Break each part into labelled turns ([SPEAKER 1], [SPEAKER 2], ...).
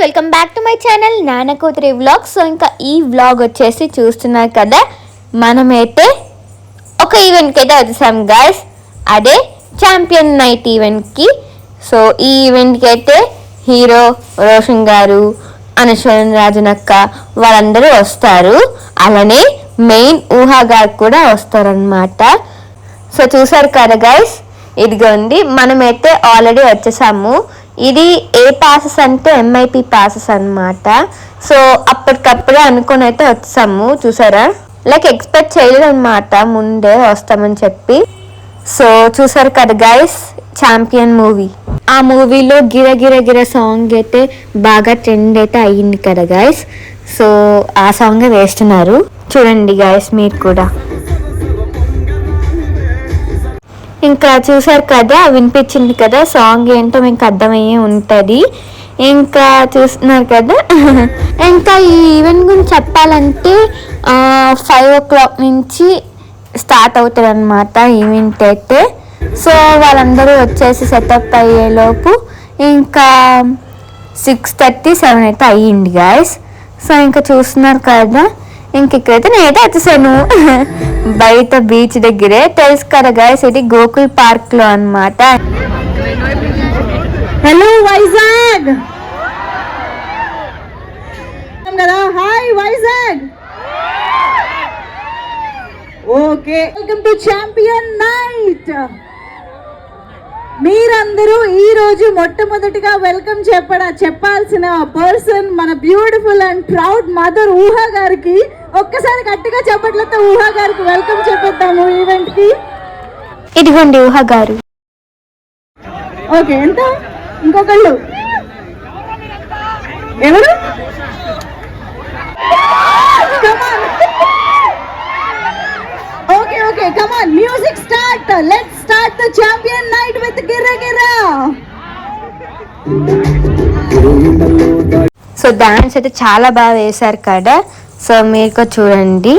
[SPEAKER 1] Welcome back to my channel నాన్న కూతురి vlog. So ఇంకా ఈ వ్లాగ్ వచ్చేసి చూస్తున్నారు కదా, మనమైతే ఒక ఈవెంట్కి అయితే వచ్చేసాం గైస్, అదే ఛాంపియన్ నైట్ ఈవెంట్కి. సో ఈ ఈవెంట్కి అయితే హీరో రోషన్ గారు, అనశ్వరన్ రాజనక్క వాళ్ళందరూ వస్తారు. అలానే మెయిన్ ఊహా గారు కూడా వస్తారనమాట. సో చూసారు కదా గైస్, ఇదిగోండి మనమైతే ఆల్రెడీ వచ్చేసాము. ఇది ఏ పాసెస్ అంటే ఎంఐపి పాసెస్ అనమాట. సో అప్పటికప్పుడే అనుకుని అయితే వచ్చాము. చూసారా, లైక్ ఎక్స్పెక్ట్ చేయలేదు అనమాట ముందే వస్తామని చెప్పి. సో చూసారు కదా గైస్, ఛాంపియన్ మూవీ, ఆ మూవీలో గిర గిర గిర సాంగ్ అయితే బాగా ట్రెండ్ అయితే అయ్యింది కదా గైస్. సో ఆ సాంగ్ వేస్తున్నారు, చూడండి గైస్ మీరు కూడా. ఇంకా చూసారు కదా, వినిపించింది కదా సాంగ్ ఏంటో మీకు అర్థమయ్యే ఉంటుంది. ఇంకా చూస్తున్నారు కదా. ఇంకా ఈ ఈవెంట్ గురించి చెప్పాలంటే 5 o'clock నుంచి స్టార్ట్ అవుతుంది అనమాట ఈవెంట్ అయితే. సో వాళ్ళందరూ వచ్చేసి సెటప్ అయ్యేలోపు ఇంకా 6:30, 7 అయితే అయ్యింది గాయస్. సో ఇంకా చూస్తున్నారు కదా, ఇంక ఇక్కడైతే నేనైతే వచ్చేసాను బయట బీచ్ దగ్గరే. తెలుసు కదా గైస్, ఇది గోకుల్ పార్క్ లో అన్నమాట.
[SPEAKER 2] హలో వైజాగ్ కదా, hi Vizag. Okay, welcome to champion night. మీరందరూ ఈ రోజు మొట్టమొదటిగా వెల్కమ్ చెప్పాల్సిన పర్సన్ మన beautiful and proud mother Ooha గారికి. ఒక్కసారి గట్టిగా చెప్పట్లతో ఊహా గారికి వెల్కమ్ చెప్పేద్దాము ఈవెంట్ కి.
[SPEAKER 1] ఇదిగోండి ఊహా గారు.
[SPEAKER 2] ఓకే, ఎంత ఇంకొకళ్ళు ఎవరు? Okay, come on, music start. Let's start the champion night with Gira Gira.
[SPEAKER 1] So dance అయితే చాలా బాగా వేశారు కదా, సో మీరు చూడండి.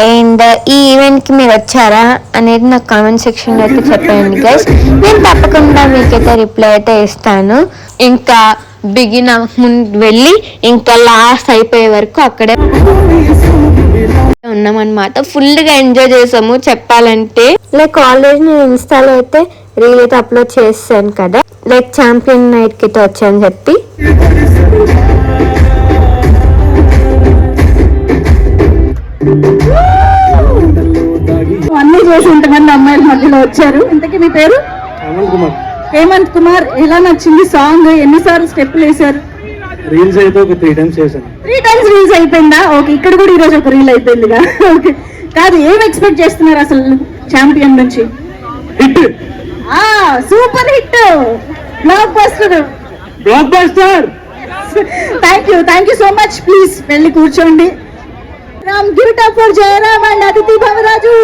[SPEAKER 1] అండ్ ఈ ఈవెంట్కి మీరు వచ్చారా అనేది నాకు కామెంట్ సెక్షన్లో అయితే చెప్పండి గైస్, నేను తప్పకుండా మీకైతే రిప్లై అయితే ఇస్తాను. ఇంకా బిగిన్ ముందు వెళ్ళి ఇంకా లాస్ట్ అయిపోయే వరకు అక్కడే ఉన్నామన్నమాట. ఫుల్గా ఎంజాయ్ చేసాము చెప్పాలంటే. లైక్ ఆల్రెడీ నేను ఇన్స్టాలో అయితే రీల్ అయితే అప్లోడ్ చేసాను కదా, లైక్ ఛాంపియన్ నైట్కి అయితే వచ్చాను చెప్పి.
[SPEAKER 2] అన్నీ చేసి ఇంతమంది అమ్మాయిల మధ్యలో వచ్చారు. ఇంతకీ మీ పేరు? హేమంత్ కుమార్. ఎలా నచ్చింది సాంగ్? ఎన్నిసార్లు స్టెప్పులు వేశారు?
[SPEAKER 3] రీల్స్ అయితే ఒక 3 times చేశాను.
[SPEAKER 2] 3 times రీల్స్ అయిపోయిందా? ఓకే, ఇక్కడ కూడా ఈరోజు ఒక రీల్ అయిపోయిందిగా. ఓకే, కాదు ఏం ఎక్స్పెక్ట్ చేస్తున్నారు అసలు ఛాంపియన్ నుంచి?
[SPEAKER 3] Hit,
[SPEAKER 2] super hit, block buster. Thank you so much. Please వెళ్ళి కూర్చోండి. Ram, give it up for Jayaram and అతిథి భవరాజు.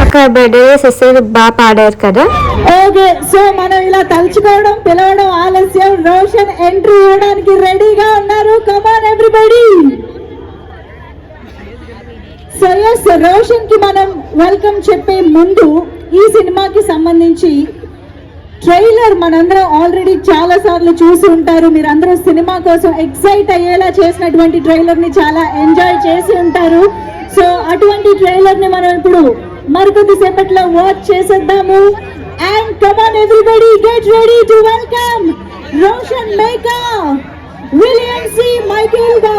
[SPEAKER 1] అక్కడ బర్త్డే సిస్టర్ బాగా పాడారు కదా.
[SPEAKER 2] ఓకే, సో మనం ఇలా తలుచుకోవడం పిలవడం ఆలస్యం. రోషన్ ఎంట్రీ ఇవ్వడానికి రెడీగా ఉన్నారు. Come on everybody. So yes, Roshan కి మనం వెల్కమ్ చెప్పే ముందు ఈ సినిమాకి సంబంధించి ట్రైలర్ మనందరం ఆల్రెడీ చాలా సార్లు చూసి ఉంటారు. మీరందరూ సినిమా కోసం ఎక్సైట్ అయ్యేలా చేసినటువంటి ట్రైలర్ ని చాలా ఎంజాయ్ చేసి ఉంటారు. సో అటువంటి ట్రైలర్ ని మనం ఇప్పుడు మరికొద్ది సేపట్లో వాచ్ చేసేద్దాము. And come on everybody, get ready to welcome Roshan Meka, William C Michael గా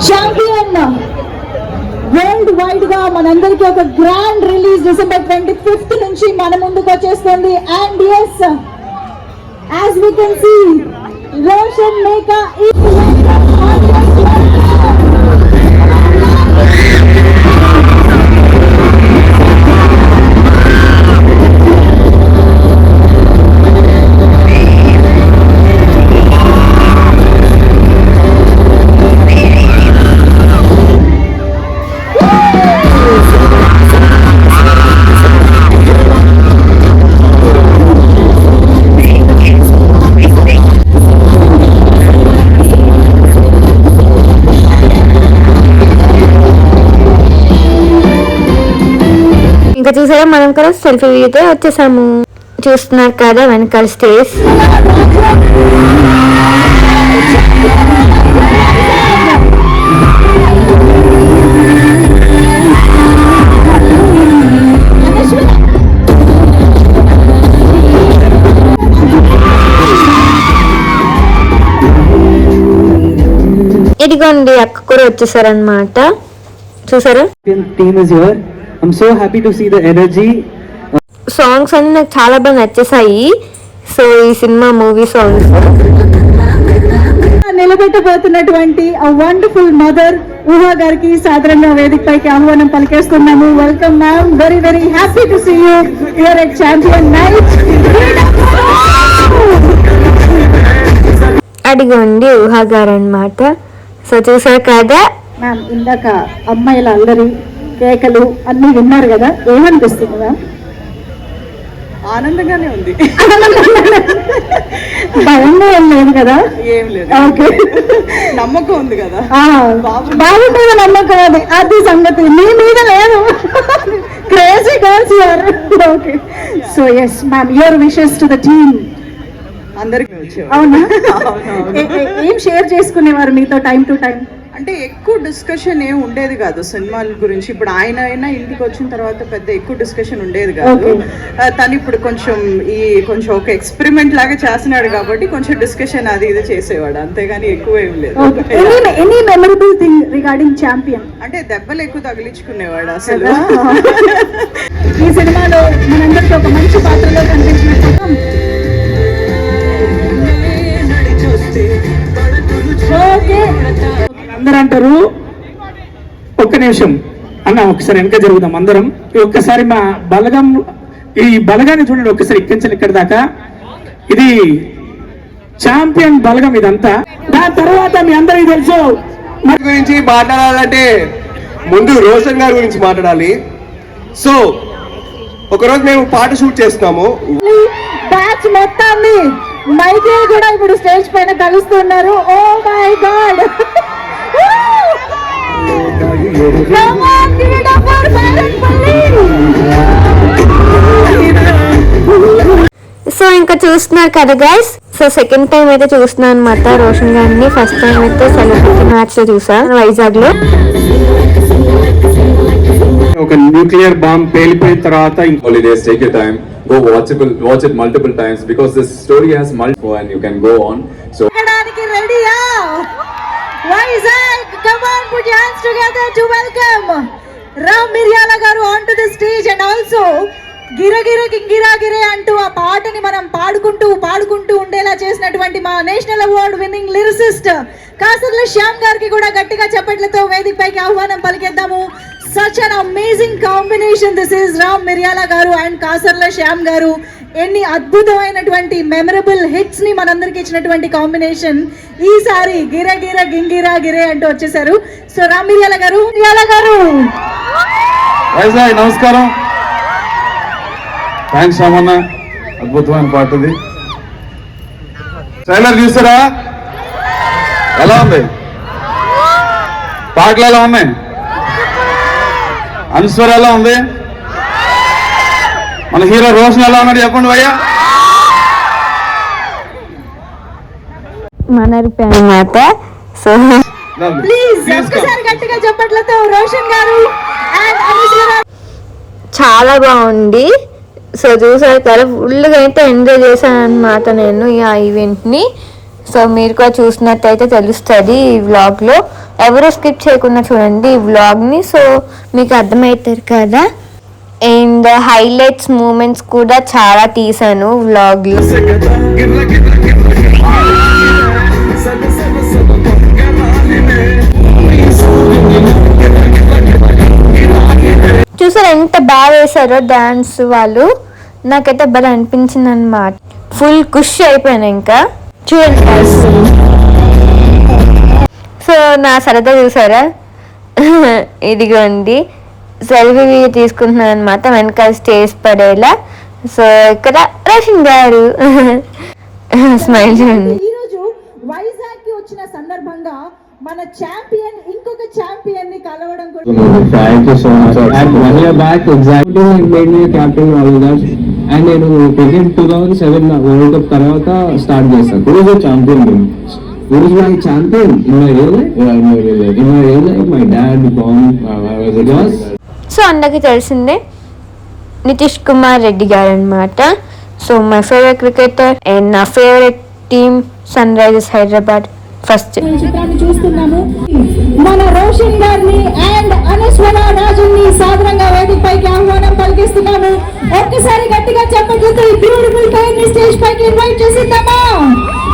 [SPEAKER 2] ఛాంపియన్. వరల్డ్ వైడ్ గా మనందరికీ ఒక గ్రాండ్ రిలీజ్ December 25th నుంచి మన ముందుకు వచ్చేస్తుంది. And yes, as we can see, Roshan Meka
[SPEAKER 1] చూసారా మనం కూడా సెల్ఫీ వీడియోతో వచ్చేసాము. చూస్తున్నారు కదా వెనకాల స్టేజ్. ఇదిగోండి అక్క కూడా వచ్చేసారనమాట. చూసారా
[SPEAKER 3] team is here. I'm so happy to see the energy.
[SPEAKER 1] Songs అన్ని నాకు చాలా బాగా నచ్చేసాయి. సో ఈ సినిమా మూవీ సాంగ్స్
[SPEAKER 2] నిలబెట్టబోతున్నటువంటి వండర్ఫుల్ మదర్ ఊహా గారికి సాధారణంగా వేదిక పైకి ఆహ్వానం పలికేస్తున్నాము. Welcome ma'am, very very happy to see you here at Champion night.
[SPEAKER 1] అడిగోండి ఊహా గారు అనమాట. సో చూసారు కదా
[SPEAKER 2] మ్యామ్, ఇందాక అమ్మాయిల అల్లరి కేకలు అన్ని విన్నారు కదా, ఏమనిపిస్తుంది మ్యామ్?
[SPEAKER 4] ఆనందంగానే ఉంది.
[SPEAKER 2] భయంగా ఏం లేదు కదా?
[SPEAKER 4] ఏం లేదు,
[SPEAKER 2] ఓకే,
[SPEAKER 4] నమ్మకం ఉంది కదా.
[SPEAKER 2] బాబు మీద నమ్మకం, అది సంగతి, మీ మీద లేదు. Crazy girls you are. Okay, so yes ma'am, your wishes to the team.
[SPEAKER 4] అందరికి వచ్చేవారు.
[SPEAKER 2] అవునా? ఏం షేర్ చేసుకునేవారు మీతో టైం టు టైం?
[SPEAKER 4] అంటే ఎక్కువ డిస్కషన్ ఏం ఉండేది కాదు సినిమాల గురించి. ఇప్పుడు ఆయన అయినా ఇంటికి వచ్చిన తర్వాత పెద్ద ఎక్కువ డిస్కషన్ ఉండేది కాదు. తను ఇప్పుడు కొంచెం ఒక ఎక్స్పెరిమెంట్ లాగా చేస్తున్నాడు కాబట్టి కొంచెం డిస్కషన్ అది ఇది చేసేవాడు, అంతేగాని ఎక్కువ ఏం లేదు.
[SPEAKER 2] Any memorable thing regarding champion?
[SPEAKER 4] అంటే దెబ్బలు ఎక్కువ తగిలించుకునేవాడు అసలు.
[SPEAKER 2] ఈ సినిమాలో మనందరికీ ఒక మంచి పాత్రలో కనిపించినట్టు
[SPEAKER 3] అందరూ అంటారు, ఒక్క నిమిషం అన్న ఒకసారి వెనక జరుగుదాం అందరం. ఒక్కసారి మా బలగం, ఈ బలగాన్ని చూడండి ఒక్కసారి, ఇక్కడి నుంచి ఇక్కడి దాకా. ఇది ఛాంపియన్ బలగం ఇదంతా. దాని తర్వాత మీ అందరికీ తెలుసు
[SPEAKER 5] గురించి మాట్లాడాలంటే ముందు రోషన్ గారి గురించి మాట్లాడాలి. సో ఒకరోజు మేము పాట షూట్ చేస్తున్నాము.
[SPEAKER 2] బ్యాచ్ మొత్తాన్ని మైకే కూడా ఇప్పుడు స్టేజ్ పైన కలుస్తున్నారు. ఓ మై గాడ్,
[SPEAKER 1] సో ఇంకా చూస్తున్నారు కదా గైస్. సో సెకండ్ టైం అయితే చూస్తున్నాను అనమాట రోషన్ గారిని. ఫస్ట్ టైం అయితే సెలబ్రిటీ మ్యాచ్ లో చూసా వైజాగ్ లో.
[SPEAKER 3] ఒక న్యూక్లియర్ బాంబ్ పేలిపోయిన తర్వాత
[SPEAKER 6] holidays, take your time, watch it multiple times because this story has multiple and you can go on. So
[SPEAKER 2] రెడీయా Vizag? Come on, put your hands together to welcome Ram Miryala గారు on to the stage. And also గిరగిర గింగిరా గిరే అంటూ ఆ పాటని మనం పాడుకుంటూ ఉండేలా చేసినటువంటి మా national award winning lyricist Kasarla Shyam గారికి కూడా గట్టిగా చప్పట్లతో వేదిక పైకి ఆహ్వానం పలికేద్దాము. Such an amazing combination this is Ram Miryala గారు అండ్ కాసర్ల శ్యామ్ గారు. ఎన్ని అద్భుతమైనటువంటి మెమరబుల్ హిట్స్ ని మనందరికి ఇచ్చినటువంటి కాంబినేషన్. ఈసారి గిరగిర గింగిరా గిరే అంటూ వచ్చేసారు. సో రామ్ మిర్యాల గారు,
[SPEAKER 6] వైజాగ్ నమస్కారం. థ్యాంక్స్ రామన్న, అద్భుతమైన పాట ఇది. ట్రైలర్ చూసారా? ఎలా ఉంది? పాటలు ఎలా ఉన్నాయి? అనుస్వర ఎలా ఉంది? మన హీరో రోషన్ ఎలా ఉన్నాడు చెప్పండి భయ్యా.
[SPEAKER 1] అనమాట. సో
[SPEAKER 2] ప్లీజ్ ఒక్కసారి గట్టిగా చప్పట్లతో రోషన్ గారు అండ్ అనుస్వర.
[SPEAKER 1] చాలా బాగుంది. సో చూసారు కదా, ఫుల్గా అయితే ఎంజాయ్ చేశాను అనమాట నేను ఈ ఈవెంట్ని. సో మీరు కూడా చూసినట్టయితే తెలుస్తుంది ఈ వ్లాగ్లో. ఎవరు స్కిప్ చేయకుండా చూడండి ఈ వ్లాగ్ని. సో మీకు అర్థమవుతారు కదా. అండ్ హైలైట్స్ మూమెంట్స్ కూడా చాలా తీసాను వ్లాగ్లో. చూసారు ఎంత బాగా వేసారో డాన్స్ వాళ్ళు. నాకైతే బాగా అనిపించింది అనమాట. ఫుల్ ఖుషి అయిపోయాను ఇంకా. చూడండి సో నా సరదా చూసారా? ఇదిగోండి సెల్ఫీ తీసుకుంటున్నాను అనమాట వెనకాల స్టేజ్ పడేలా. సో ఇక్కడ రోషన్ గారు స్మైల్ చూడండి.
[SPEAKER 2] ఈరోజు వైజాగ్ కి వచ్చిన సందర్భంగా మన ఛాంపియన్ ఇంకొక ఛాంపియన్ ని కలవడం కూడా
[SPEAKER 7] Thank you so much. And 1 year back, exactly, it made me a captain of all that. And నేను క్రికెట్ 2007 వరల్డ్ కప్ తర్వాత స్టార్ట్ చేస్తాను. Who is the champion? Who is my champion? In my real life? Yeah, in my real life. In my real life, my dad, mom, I was a boss.
[SPEAKER 1] So అందరికీ తెలిసిందే నితీష్ కుమార్ రెడ్డి గారు అనమాట. So my favourite cricketer and నా favourite team Sunrisers Hyderabad. First
[SPEAKER 2] చిత్రాన్ని చూస్తున్నాము. మన రోషన్ గారిని and Anaswara Rajan ని సాదరంగా వేదికపైకి ఆహ్వానం పలికిస్తున్నాము. ఒక్కసారి గట్టిగా చెప్పట్లతో ఈ బ్యూటిఫుల్ టైం ని స్టేజ్ పైకి ఇన్వైట్ చేసిద్దామా?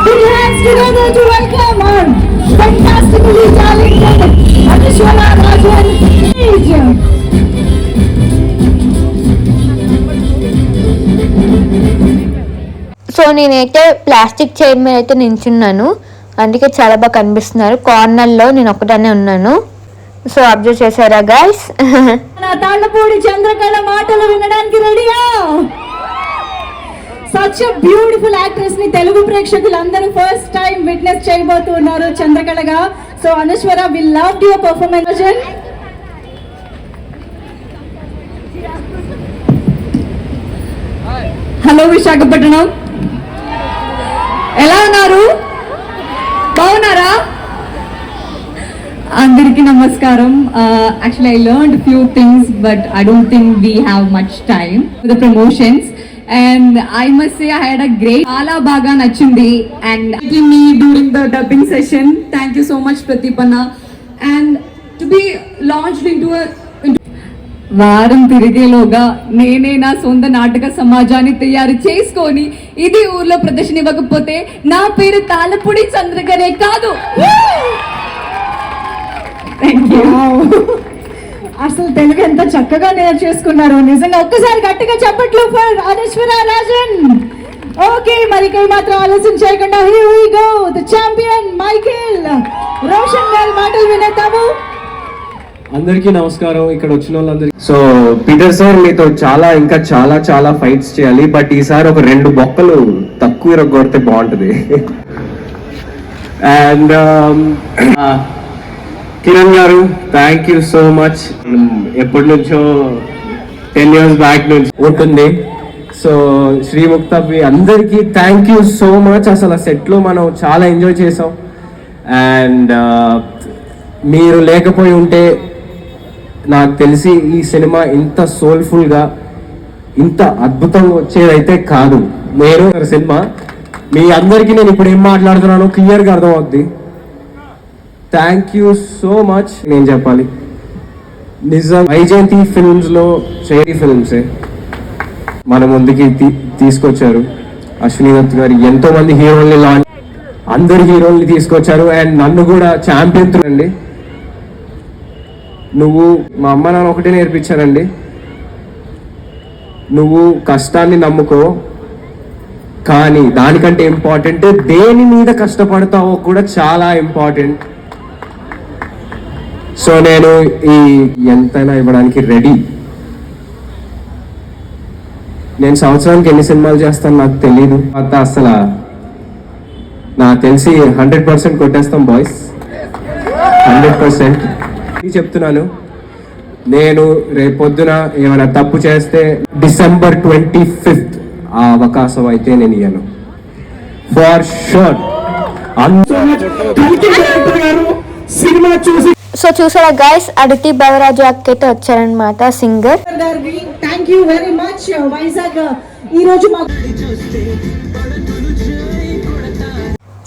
[SPEAKER 2] Put your hands together to welcome our fantastically talented Anaswara Rajan.
[SPEAKER 1] So నేనైతే ప్లాస్టిక్ చైర్ మీద అయితే నించున్నాను, అందుకే చాలా బాగా కనిపిస్తున్నారు. కార్నర్లో నేను ఒకదానే ఉన్నాను. సో అబ్జర్వ్ చేశారా గైస్?
[SPEAKER 2] నా తాళ్ళపూడి చంద్రకళ మాటలు వినడానికి రెడీయా? సచ్ ఎ బ్యూటిఫుల్ యాక్ట్రెస్ ని తెలుగు ప్రేక్షకులందరూ ఫస్ట్ టైం విట్నెస్ చేయబోతున్నారు చంద్రకళగా. So Anaswara, we loved your performance. Hello Visakhapatnam, ఎలా ఉన్నారు? బాగున్నారా? అందరికీ నమస్కారం. Actually I learned few things but I don't think we have much time for the promotions and I must say I had a great, చాలా బాగా నచ్చింది. అండ్ మీ during the dubbing session, thank you so much ప్రదీపన్న. And to be launched into వారం తిరిగేలోగా నేనే నా సొంత నాటక సమాజాన్ని తయారు చేసుకొని ఇది ఊర్లో ప్రదర్శన ఇవ్వకపోతే నా పేరు తాళపూడి చంద్రకళే కాదు. అసలు తెలుగు ఎంత చక్కగా నేర్చేసుకున్నారు నిజంగా. ఒక్కసారి గట్టిగా చెప్పట్లు ఫర్ అనస్వర రాజన్. ఓకే, మరి మాత్రం ఆలోచన చేయకుండా here we go, the champion Michael Roshan గారి మాటలు వినేద్దాము.
[SPEAKER 7] అందరికీ నమస్కారం, ఇక్కడ వచ్చిన వాళ్ళందరికీ. సో పీటర్ సార్, మీతో ఇంకా చాలా ఫైట్స్ చేయాలి, బట్ ఈసారి ఒక 2 బొక్కలు తక్కువ ఇరగొడితే బాగుంటుంది. అండ్ కిరణ్ గారు, థ్యాంక్ యూ సో మచ్. ఎప్పటి నుంచో 10 years బ్యాక్ నుంచి ఉంటుంది. సో శ్రీముక్త, అందరికీ థ్యాంక్ యూ సో మచ్. అసలు సెట్లో మనం చాలా ఎంజాయ్ చేసాం. అండ్ మీరు లేకపోయి ఉంటే నాకు తెలిసి ఈ సినిమా ఇంత సోల్ఫుల్గా, ఇంత అద్భుతంగా వచ్చేదైతే కాదు. నేను సినిమా మీ అందరికీ నేను ఇప్పుడు ఏం మాట్లాడుతున్నానో క్లియర్గా అర్థమవుద్ది. Thank you so much. నేను చెప్పాలి, నిజం వైజయంతి ఫిల్మ్స్లో షేరీ ఫిల్మ్సే మన ముందుకి తీసుకొచ్చారు. అశ్విని దత్ గారు ఎంతో మంది హీరోల్ని లాంచ్, అందరు హీరోల్ని తీసుకొచ్చారు. అండ్ నన్ను కూడా ఛాంపియన్ అండి. నువ్వు మా అమ్మ నాన్న ఒకటే నేర్పించారండి, నువ్వు కష్టాన్ని నమ్ముకో, కానీ దానికంటే ఇంపార్టెంట్ దేని మీద కష్టపడతావో కూడా చాలా ఇంపార్టెంట్. సో నేను ఈ ఎంతైనా ఇవ్వడానికి రెడీ. నేను సంవత్సరానికి ఎన్ని సినిమాలు చేస్తాను నాకు తెలీదు. అసలు నాకు తెలిసి 100% కొట్టేస్తాం బాయ్స్, 100%. చెప్తున్నాను, నేను రేపొద్దున ఏమైనా తప్పు చేస్తే December 25th ఆ అవకాశం అయితే నేను ఇయ్యను ఫర్ షూర్.
[SPEAKER 1] సో చూసారా గైస్, అదితి భవరాజు అక్క అయితే వచ్చారనమాట, singer.
[SPEAKER 2] Thank you very much. Vizag ఈ రోజు మాకు.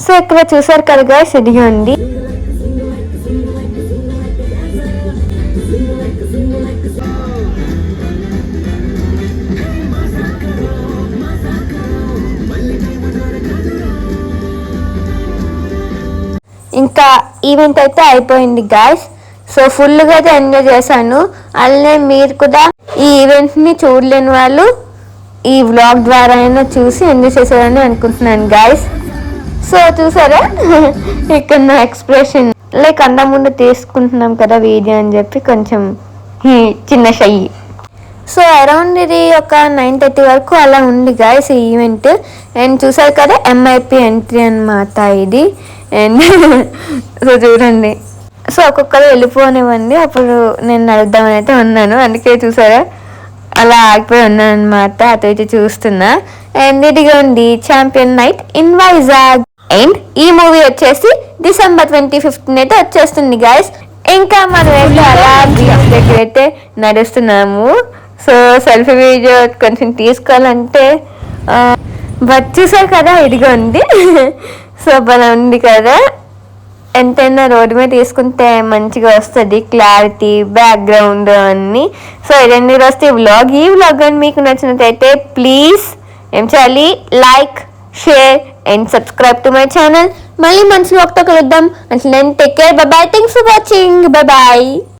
[SPEAKER 1] సో ఇక్కడ చూసారు కదా గైస్, ఇదిగోండి. ఇంకా ఈవెంట్ అయితే అయిపోయింది గాయస్. సో ఫుల్గా అయితే ఎంజాయ్ చేశాను. అలానే మీరు కూడా ఈ ఈవెంట్ని చూడలేని వాళ్ళు ఈ వ్లాగ్ ద్వారా అయినా చూసి ఎంజాయ్ చేశారని అనుకుంటున్నాను గాయస్. సో చూసారా ఇక్కడ నా ఎక్స్ప్రెషన్, లైక్ అంత ముందు తీసుకుంటున్నాం కదా వీడియో అని చెప్పి కొంచెం చిన్న షై. సో అరౌండ్ ఇది ఒక 9:30 వరకు అలా ఉంది గాయస్ ఈ ఈవెంట్. అండ్ చూసారు కదా MIP ఎంట్రీ అనమాట ఇది. అండ్ సో చూడండి, సో ఒక్కొక్కరు వెళ్ళిపోనివ్వండి, అప్పుడు నేను నడుద్దామని అయితే ఉన్నాను. అందుకే చూసారా అలా ఆగిపోయి ఉన్నాను అనమాట, అటు ఇటు చూస్తున్నా. అండ్ ఇదిగోండి champion night in Vizag. And ఈ మూవీ వచ్చేసి December 25th అయితే వచ్చేస్తుంది గైస్. ఇంకా మనం అయితే అలా బీచ్ దగ్గర అయితే నడుస్తున్నాము. సో సెల్ఫీ వీడియో కొంచెం తీసుకోవాలంటే వచ్చేసారు కదా, ఇదిగోండి. సో బాగా ఉంది కదా, ఎంతైనా రోడ్డు మీద తీసుకుంటే మంచిగా వస్తుంది క్లారిటీ, బ్యాక్గ్రౌండ్ అన్నీ. సో ఇదండి వస్తే ఈ వ్లాగ్ అని మీకు నచ్చినట్టయితే ప్లీజ్ ఏం చేయాలి, like, share and subscribe to my channel. మళ్ళీ మంచి వ్లాగ్తో కలుద్దాం. అంటే నేను take care, bye, thanks for watching, bye.